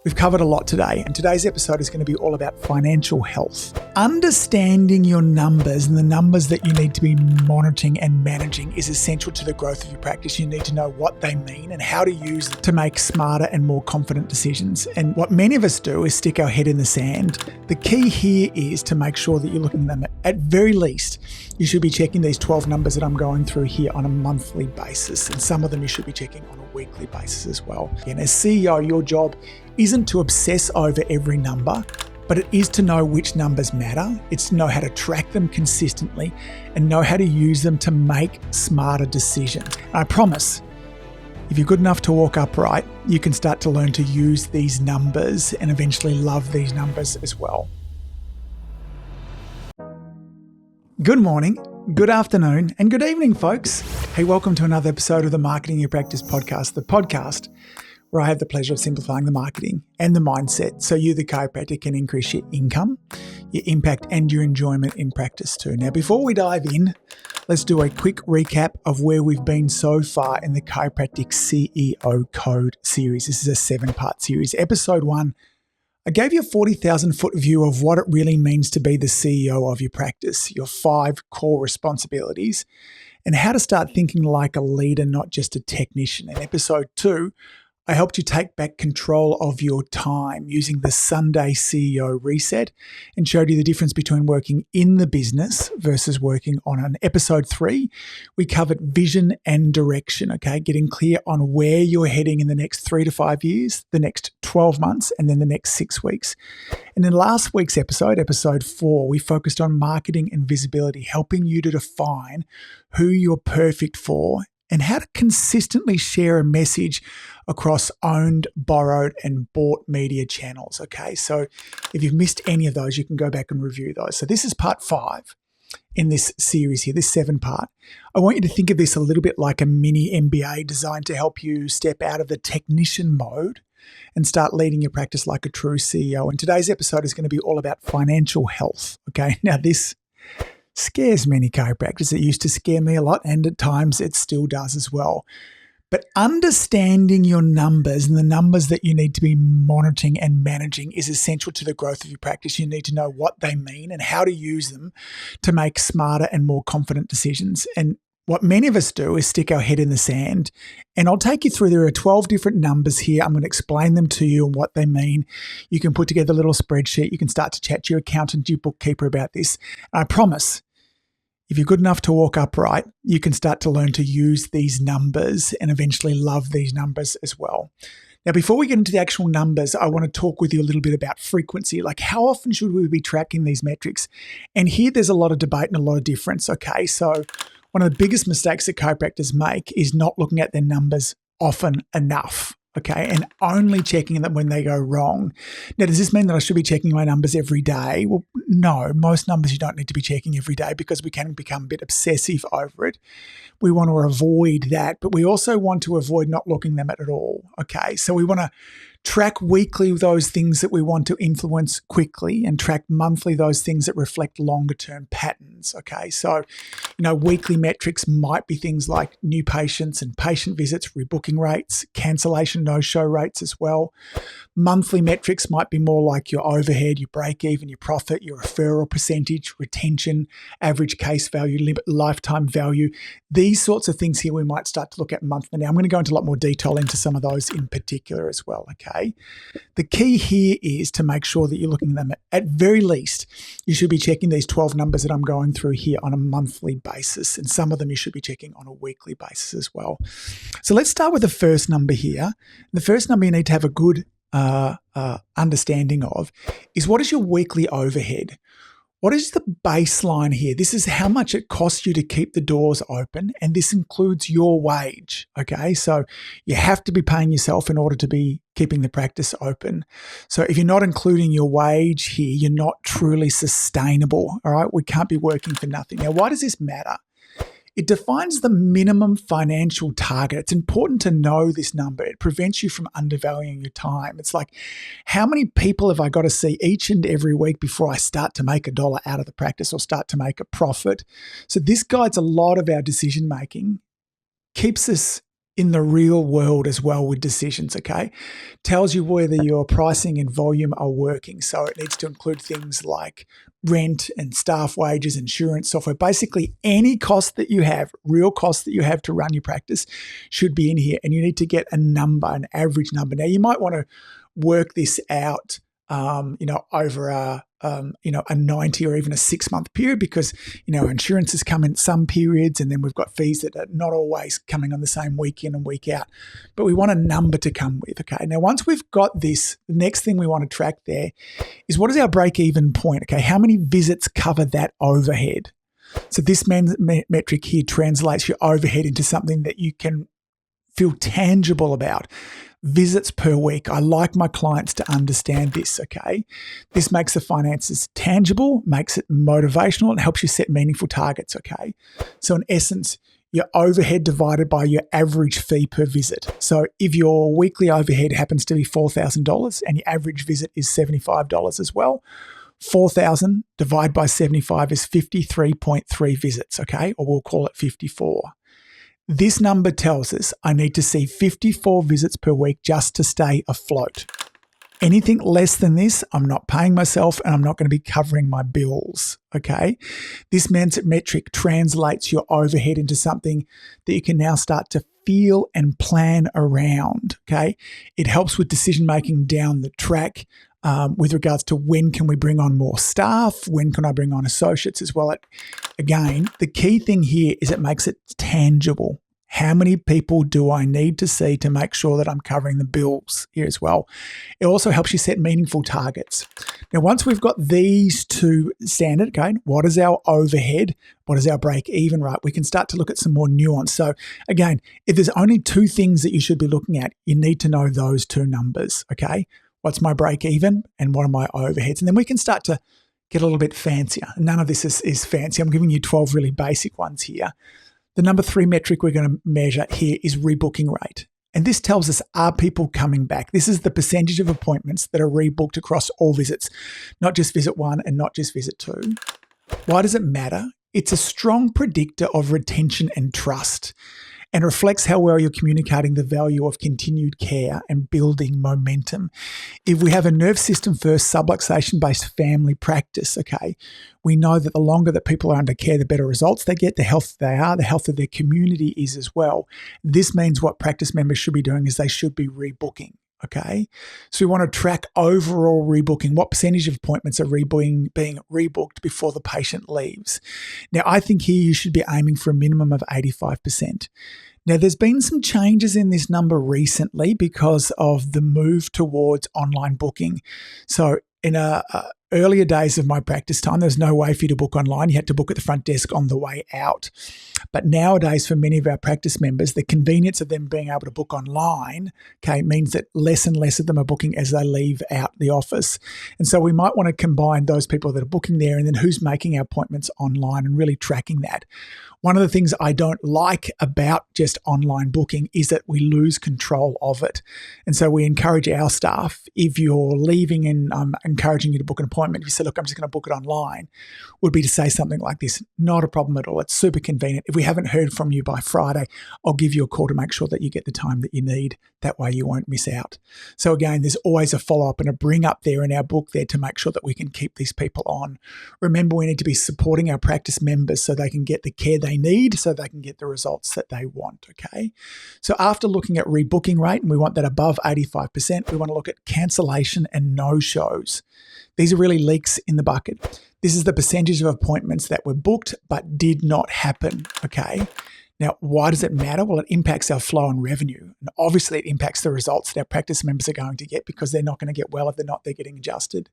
We've covered a lot today, and today's episode is going to be all about financial health. Understanding your numbers and the numbers that you need to be monitoring and managing is essential to the growth of your practice. You need to know what they mean and how to use them to make smarter and more confident decisions. And what many of us do is stick our head in the sand. The key here is to make sure that you're looking at them. At very least, you should be checking these 12 numbers that I'm going through here on a monthly basis, and some of them you should be checking on a weekly basis as well. And as CEO, your job isn't to obsess over every number, but it is to know which numbers matter. It's to know how to track them consistently and know how to use them to make smarter decisions. And I promise, if you're good enough to walk upright, you can start to learn to use these numbers and eventually love these numbers as well. Good morning, good afternoon, and good evening, folks. Hey, welcome to another episode of the Marketing Your Practice podcast, the podcast where I have the pleasure of simplifying the marketing and the mindset so you, the chiropractor, can increase your income, your impact, and your enjoyment in practice too. Now, before we dive in, let's do a quick recap of where we've been so far in the Chiropractic CEO Code series. This is a 7-part series. Episode 1, I gave you a 40,000-foot view of what it really means to be the CEO of your practice, your 5 core responsibilities, and how to start thinking like a leader, not just a technician. In episode 2, I helped you take back control of your time using the Sunday CEO reset and showed you the difference between working in the business versus working on it. In episode 3, we covered vision and direction, okay? Getting clear on where you're heading in the next 3 to 5 years, the next 12 months, and then the next 6 weeks. And in last week's episode, episode 4, we focused on marketing and visibility, helping you to define who you're perfect for and how to consistently share a message across owned, borrowed, and bought media channels, okay? So if you've missed any of those, you can go back and review those. So this is part 5 in this series here, this 7-part. I want you to think of this a little bit like a mini MBA designed to help you step out of the technician mode and start leading your practice like a true CEO. And today's episode is going to be all about financial health, okay? Now this scares many chiropractors. It used to scare me a lot, and at times it still does as well. But understanding your numbers and the numbers that you need to be monitoring and managing is essential to the growth of your practice. You need to know what they mean and how to use them to make smarter and more confident decisions. And what many of us do is stick our head in the sand. And I'll take you through, there are 12 different numbers here. I'm going to explain them to you and what they mean. You can put together a little spreadsheet. You can start to chat to your accountant, your bookkeeper about this. And I promise, if you're good enough to walk upright, you can start to learn to use these numbers and eventually love these numbers as well. Now, before we get into the actual numbers, I want to talk with you a little bit about frequency. Like, how often should we be tracking these metrics? And here there's a lot of debate and a lot of difference, okay? So one of the biggest mistakes that chiropractors make is not looking at their numbers often enough, okay, and only checking them when they go wrong. Now, does this mean that I should be checking my numbers every day? Well, no, most numbers you don't need to be checking every day because we can become a bit obsessive over it. We want to avoid that, but we also want to avoid not looking them at all, okay? So we want to track weekly those things that we want to influence quickly and track monthly those things that reflect longer term patterns, okay? So, weekly metrics might be things like new patients and patient visits, rebooking rates, cancellation, no-show rates as well. Monthly metrics might be more like your overhead, your break even, your profit, your referral percentage, retention, average case value, lifetime value. These sorts of things here we might start to look at monthly. Now, I'm going to go into a lot more detail into some of those in particular as well, okay? The key here is to make sure that you're looking at them. At very least, you should be checking these 12 numbers that I'm going through here on a monthly basis, and some of them you should be checking on a weekly basis as well. So let's start with the first number here. The first number you need to have a good understanding of is, what is your weekly overhead? What is the baseline here? This is how much it costs you to keep the doors open, and this includes your wage, okay? So you have to be paying yourself in order to be keeping the practice open. So if you're not including your wage here, you're not truly sustainable, all right? We can't be working for nothing. Now, why does this matter? It defines the minimum financial target. It's important to know this number. It prevents you from undervaluing your time. It's like, how many people have I got to see each and every week before I start to make $1 out of the practice or start to make a profit? So this guides a lot of our decision making, keeps us in the real world as well with decisions, okay? Tells you whether your pricing and volume are working. So it needs to include things like rent and staff wages, insurance, software. Basically, any cost that you have, real cost that you have to run your practice should be in here. And you need to get a number, an average number. Now, you might want to work this out over a 90 or even a 6-month period, because, insurances come in some periods, and then we've got fees that are not always coming on the same week in and week out. But we want a number to come with, okay? Now, once we've got this, the next thing we want to track there is, what is our break-even point, okay? How many visits cover that overhead? So this metric here translates your overhead into something that you can feel tangible about. Visits per week. I like my clients to understand this, okay? This makes the finances tangible, makes it motivational, and helps you set meaningful targets, okay? So in essence, your overhead divided by your average fee per visit. So if your weekly overhead happens to be $4,000 and your average visit is $75 as well, 4,000 divided by 75 is 53.3 visits, okay? Or we'll call it 54. This number tells us I need to see 54 visits per week just to stay afloat. Anything less than this, I'm not paying myself and I'm not going to be covering my bills, okay? This metric translates your overhead into something that you can now start to feel and plan around, okay? It helps with decision-making down the track with regards to when can we bring on more staff, when can I bring on associates as well. Again, the key thing here is it makes it tangible. How many people do I need to see to make sure that I'm covering the bills here as well? It also helps you set meaningful targets. Now, once we've got these two standard, okay, what is our overhead? What is our break even, right? We can start to look at some more nuance. So again, if there's only two things that you should be looking at, you need to know those two numbers, okay? What's my break even and what are my overheads? And then we can start to get a little bit fancier. None of this is fancy. I'm giving you 12 really basic ones here. The number 3 metric we're going to measure here is rebooking rate. And this tells us, are people coming back? This is the percentage of appointments that are rebooked across all visits, not just visit 1 and not just visit 2. Why does it matter? It's a strong predictor of retention and trust, and reflects how well you're communicating the value of continued care and building momentum. If we have a nerve system first, subluxation-based family practice, okay, we know that the longer that people are under care, the better results they get, the healthier they are, the healthier their community is as well. This means what practice members should be doing is they should be rebooking. Okay, so we want to track overall rebooking. What percentage of appointments are being rebooked before the patient leaves? Now, I think here you should be aiming for a minimum of 85%. Now, there's been some changes in this number recently because of the move towards online booking. So in earlier days of my practice time, there was no way for you to book online. You had to book at the front desk on the way out. But nowadays, for many of our practice members, the convenience of them being able to book online, okay, means that less and less of them are booking as they leave out the office. And so we might want to combine those people that are booking there and then who's making our appointments online and really tracking that. One of the things I don't like about just online booking is that we lose control of it. And so we encourage our staff, if you're leaving and I'm encouraging you to book an appointment, if you say, look, I'm just going to book it online, would be to say something like this: not a problem at all. It's super convenient. If we haven't heard from you by Friday, I'll give you a call to make sure that you get the time that you need. That way you won't miss out. So again, there's always a follow-up and a bring up there in our book there to make sure that we can keep these people on. Remember, we need to be supporting our practice members so they can get the care they need, so they can get the results that they want, okay? So after looking at rebooking rate, and we want that above 85%, we want to look at cancellation and no-shows. These are really leaks in the bucket. This is the percentage of appointments that were booked but did not happen, okay? Now, why does it matter? Well, it impacts our flow and revenue. And obviously, it impacts the results that our practice members are going to get, because they're not going to get well if they're getting adjusted.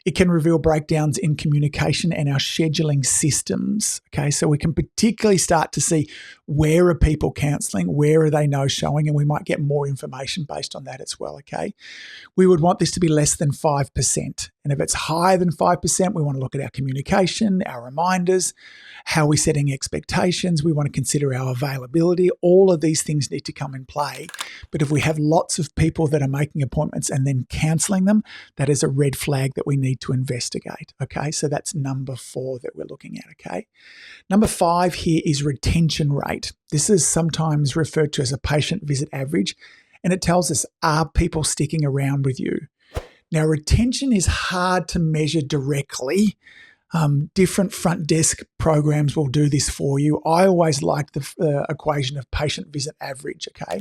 It can reveal breakdowns in communication and our scheduling systems. Okay, so we can particularly start to see, where are people cancelling, where are they no-showing, and we might get more information based on that as well. Okay, we would want this to be less than 5%. And if it's higher than 5%, we want to look at our communication, our reminders, how we're setting expectations. We want to consider our availability. All of these things need to come in play. But if we have lots of people that are making appointments and then cancelling them, that is a red flag that we need to investigate. Okay, so that's number 4 that we're looking at. Okay, number 5 here is retention rate. This is sometimes referred to as a patient visit average, and it tells us, are people sticking around with you? Now, retention is hard to measure directly. Different front desk programs will do this for you. I always like the equation of patient visit average, okay?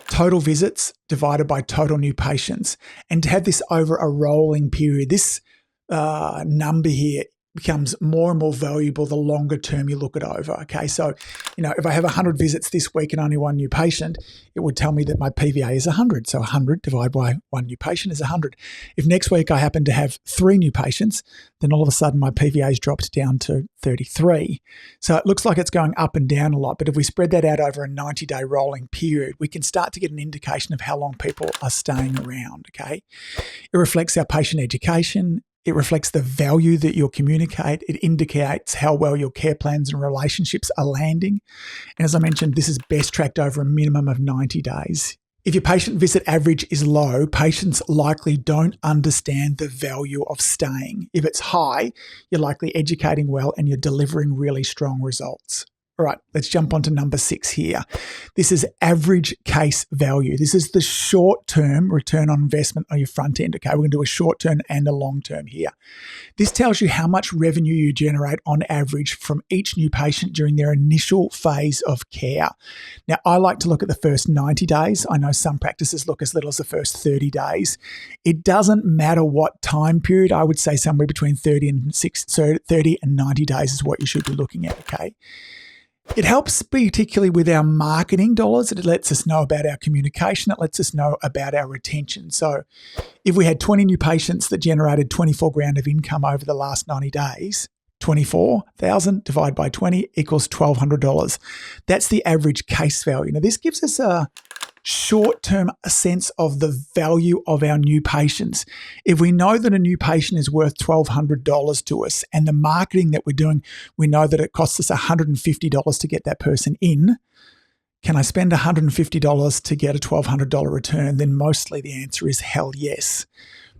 Total visits divided by total new patients. And to have this over a rolling period, this number here becomes more and more valuable the longer term you look it over. Okay, so if I have 100 visits this week and only 1 new patient, it would tell me that my PVA is 100. So 100 divided by 1 new patient is 100. If next week I happen to have 3 new patients, then all of a sudden my PVA has dropped down to 33. So it looks like it's going up and down a lot. But if we spread that out over a 90-day rolling period, we can start to get an indication of how long people are staying around. Okay, it reflects our patient education. It reflects the value that you'll communicate. It indicates how well your care plans and relationships are landing. And as I mentioned, this is best tracked over a minimum of 90 days. If your patient visit average is low, patients likely don't understand the value of staying. If it's high, you're likely educating well and you're delivering really strong results. All right, let's jump on to number 6 here. This is average case value. This is the short-term return on investment on your front end. Okay, we're going to do a short-term and a long-term here. This tells you how much revenue you generate on average from each new patient during their initial phase of care. Now, I like to look at the first 90 days. I know some practices look as little as the first 30 days. It doesn't matter what time period. I would say somewhere between 30 and 90 days is what you should be looking at, okay? It helps particularly with our marketing dollars. It lets us know about our communication. It lets us know about our retention. So if we had 20 new patients that generated 24 grand of income over the last 90 days, 24,000 divided by 20 equals $1,200. That's the average case value. Now, this gives us a short-term sense of the value of our new patients. If we know that a new patient is worth $1,200 to us and the marketing that we're doing, we know that it costs us $150 to get that person in, can I spend $150 to get a $1,200 return? Then mostly the answer is hell yes.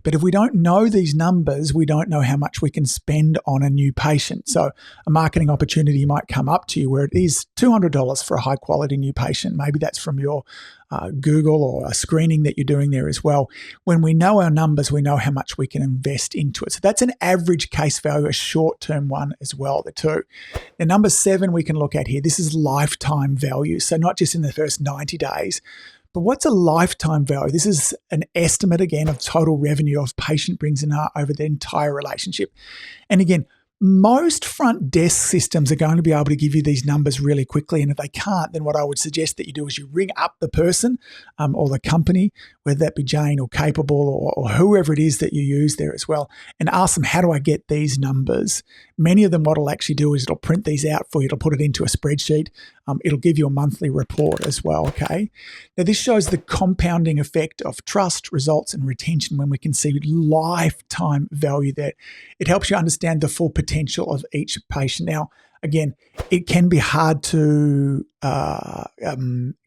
But if we don't know these numbers, we don't know how much we can spend on a new patient. So a marketing opportunity might come up to you where it is $200 for a high quality new patient. Maybe that's from your Google or a screening that you're doing there as well. When we know our numbers, we know how much we can invest into it. So that's an average case value, a short-term one as well, the two. Now, number 7 we can look at here. This is lifetime value. So not just in the first 90 days, but what's a lifetime value? This is an estimate, again, of total revenue of patient brings in over the entire relationship. And again, most front desk systems are going to be able to give you these numbers really quickly. And if they can't, then what I would suggest that you do is you ring up the person or the company, whether that be Jane or Capable or whoever it is that you use there as well, and ask them, how do I get these numbers? Many of them, what it'll actually do is it'll print these out for you. It'll put it into a spreadsheet. It'll give you a monthly report as well, okay? Now, this shows the compounding effect of trust, results, and retention when we can see lifetime value there. It helps you understand the full potential of each patient. Now, again, it can be hard to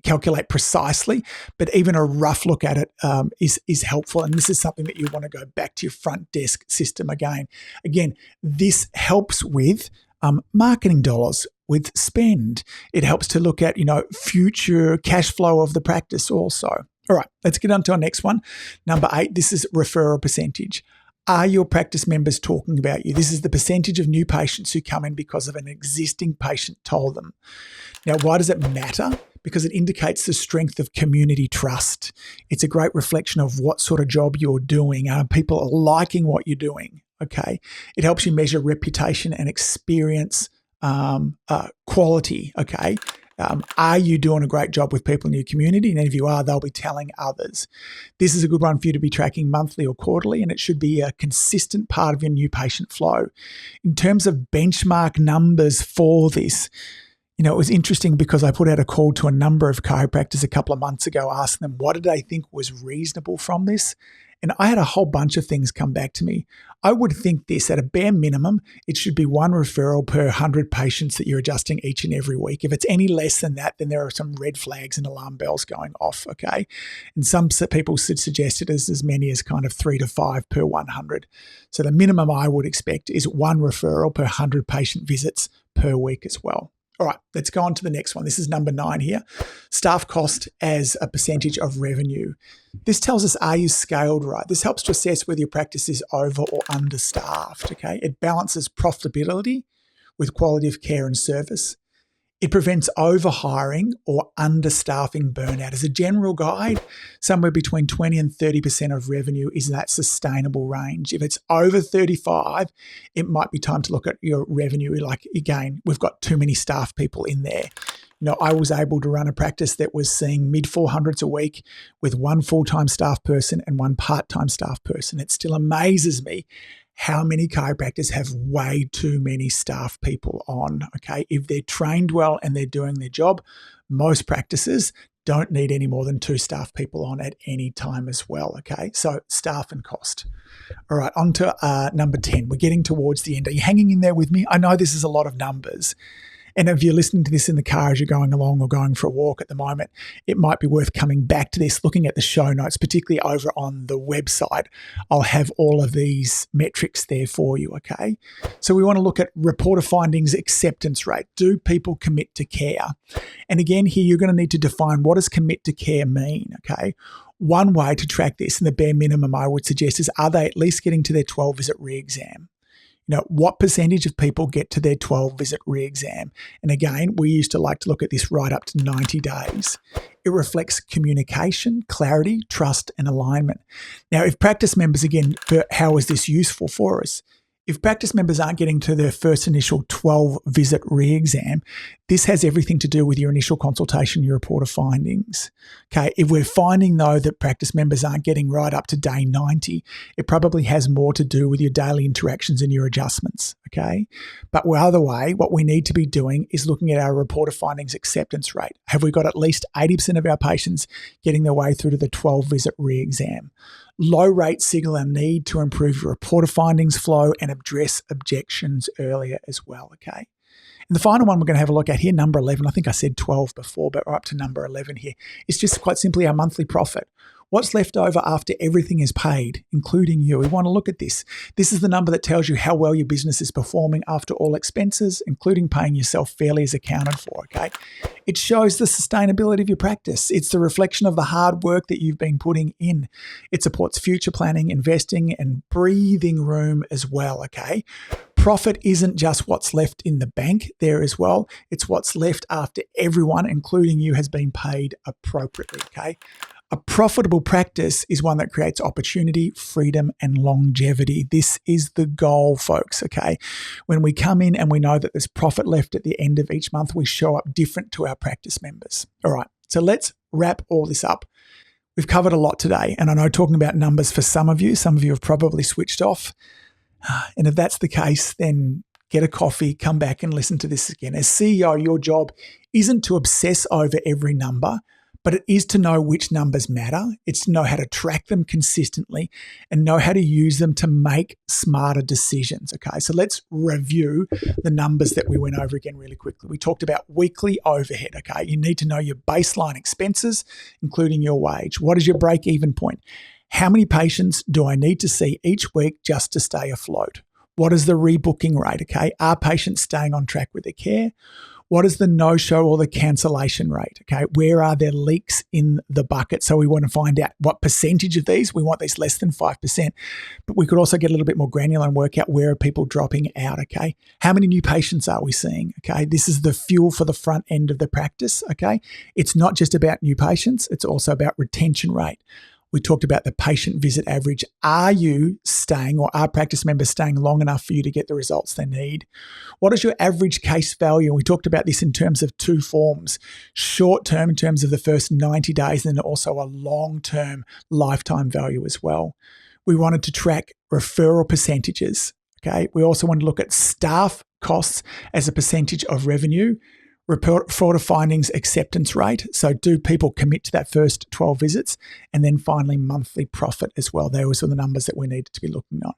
calculate precisely, but even a rough look at it is helpful. And this is something that you want to go back to your front desk system again. Again, this helps with marketing dollars, with spend. It helps to look at, future cash flow of the practice also. All right, let's get on to our next one. Number 8, this is referral percentage. Are your practice members talking about you? This is the percentage of new patients who come in because of an existing patient told them. Now, why does it matter? Because it indicates the strength of community trust. It's a great reflection of what sort of job you're doing. Are people liking what you're doing? Okay. It helps you measure reputation and experience quality. Okay. Are you doing a great job with people in your community? And if you are, they'll be telling others. This is a good one for you to be tracking monthly or quarterly, and it should be a consistent part of your new patient flow. In terms of benchmark numbers for this, it was interesting because I put out a call to a number of chiropractors a couple of months ago, asking them what did they think was reasonable from this. And I had a whole bunch of things come back to me. I would think this, at a bare minimum, it should be 1 referral per 100 patients that you're adjusting each and every week. If it's any less than that, then there are some red flags and alarm bells going off, okay? And some people suggest it as many as kind of 3 to 5 per 100. So the minimum I would expect is 1 referral per 100 patient visits per week as well. All right, let's go on to the next one. This is number 9 here. Staff cost as a percentage of revenue. This tells us, are you scaled right? This helps to assess whether your practice is over or understaffed, okay? It balances profitability with quality of care and service. It prevents overhiring or understaffing burnout. As a general guide, somewhere between 20 and 30% of revenue is that sustainable range. If it's over 35, it might be time to look at your revenue. Like, again, we've got too many staff people in there. I was able to run a practice that was seeing mid 400s a week with 1 full-time staff person and 1 part-time staff person. It still amazes me how many chiropractors have way too many staff people on, okay? If they're trained well and they're doing their job, most practices don't need any more than 2 staff people on at any time as well, okay? So staff and cost. All right, on to number 10. We're getting towards the end. Are you hanging in there with me? I know this is a lot of numbers. And if you're listening to this in the car as you're going along or going for a walk at the moment, it might be worth coming back to this, looking at the show notes, particularly over on the website. I'll have all of these metrics there for you, okay? So we want to look at reporter findings, acceptance rate. Do people commit to care? And again, here you're going to need to define, what does commit to care mean, okay? One way to track this, and the bare minimum I would suggest, is, are they at least getting to their 12-visit re-exam? What percentage of people get to their 12-visit re-exam? And again, we used to like to look at this right up to 90 days. It reflects communication, clarity, trust, and alignment. Now, if practice members, again, how is this useful for us? If practice members aren't getting to their first initial 12-visit re-exam, this has everything to do with your initial consultation, your report of findings. Okay, if we're finding, though, that practice members aren't getting right up to day 90, it probably has more to do with your daily interactions and your adjustments, okay? But either way, what we need to be doing is looking at our report of findings acceptance rate. Have we got at least 80% of our patients getting their way through to the 12-visit re-exam? Low rates signal our need to improve your report of findings flow and address objections earlier as well, okay? And the final one we're going to have a look at here, number 11, I think I said 12 before, but we're up to number 11 here. It's just quite simply our monthly profit. What's left over after everything is paid, including you? We want to look at this. This is the number that tells you how well your business is performing after all expenses, including paying yourself fairly, is accounted for, okay? It shows the sustainability of your practice. It's the reflection of the hard work that you've been putting in. It supports future planning, investing, and breathing room as well, okay? Profit isn't just what's left in the bank there as well. It's what's left after everyone, including you, has been paid appropriately, okay? A profitable practice is one that creates opportunity, freedom, and longevity. This is the goal, folks, okay? When we come in and we know that there's profit left at the end of each month, we show up different to our practice members. All right, so let's wrap all this up. We've covered a lot today, and I know talking about numbers for some of you have probably switched off. And if that's the case, then get a coffee, come back and listen to this again. As CEO, your job isn't to obsess over every number, but it is to know which numbers matter. It's to know how to track them consistently and know how to use them to make smarter decisions, okay? So let's review the numbers that we went over again really quickly. We talked about weekly overhead, okay? You need to know your baseline expenses, including your wage. What is your break-even point? How many patients do I need to see each week just to stay afloat? What is the rebooking rate, okay? Are patients staying on track with their care? What is the no-show or the cancellation rate, okay? Where are there leaks in the bucket? So we want to find out what percentage of these. We want these less than 5%, but we could also get a little bit more granular and work out where are people dropping out, okay? How many new patients are we seeing, okay? This is the fuel for the front end of the practice, okay? It's not just about new patients. It's also about retention rate. We talked about the patient visit average. Are you staying, or are practice members staying long enough for you to get the results they need? What is your average case value? We talked about this in terms of 2 forms. Short term in terms of the first 90 days, and then also a long-term lifetime value as well. We wanted to track referral percentages. Okay. We also wanted to look at staff costs as a percentage of revenue, reporter findings acceptance rate. So do people commit to that first 12 visits? And then finally, monthly profit as well. Those are the numbers that we need to be looking at.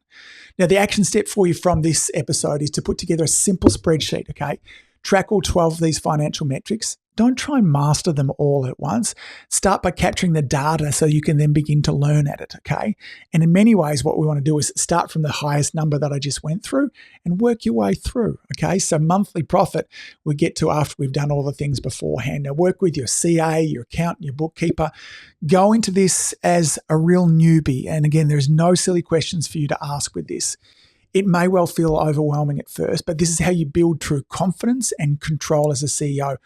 Now, the action step for you from this episode is to put together a simple spreadsheet, okay? Track all 12 of these financial metrics. Don't try and master them all at once. Start by capturing the data so you can then begin to learn at it, okay? And in many ways, what we want to do is start from the highest number that I just went through and work your way through, okay? So monthly profit we get to after we've done all the things beforehand. Now work with your CA, your accountant, your bookkeeper. Go into this as a real newbie. And again, there's no silly questions for you to ask with this. It may well feel overwhelming at first, but this is how you build true confidence and control as a CEO.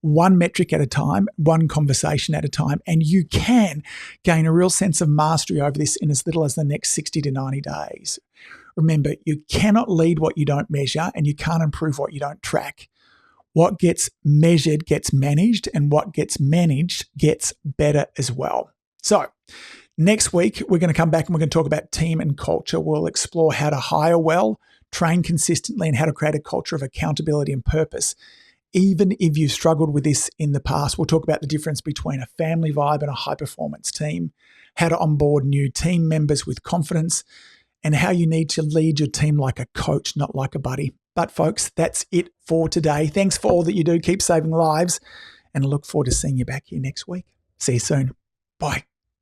One metric at a time, one conversation at a time, and you can gain a real sense of mastery over this in as little as the next 60 to 90 days. Remember, you cannot lead what you don't measure, and you can't improve what you don't track. What gets measured gets managed, and what gets managed gets better as well. So, next week, we're going to come back and we're going to talk about team and culture. We'll explore how to hire well, train consistently, and how to create a culture of accountability and purpose. Even if you've struggled with this in the past, we'll talk about the difference between a family vibe and a high-performance team, how to onboard new team members with confidence, and how you need to lead your team like a coach, not like a buddy. But folks, that's it for today. Thanks for all that you do. Keep saving lives, and I look forward to seeing you back here next week. See you soon. Bye.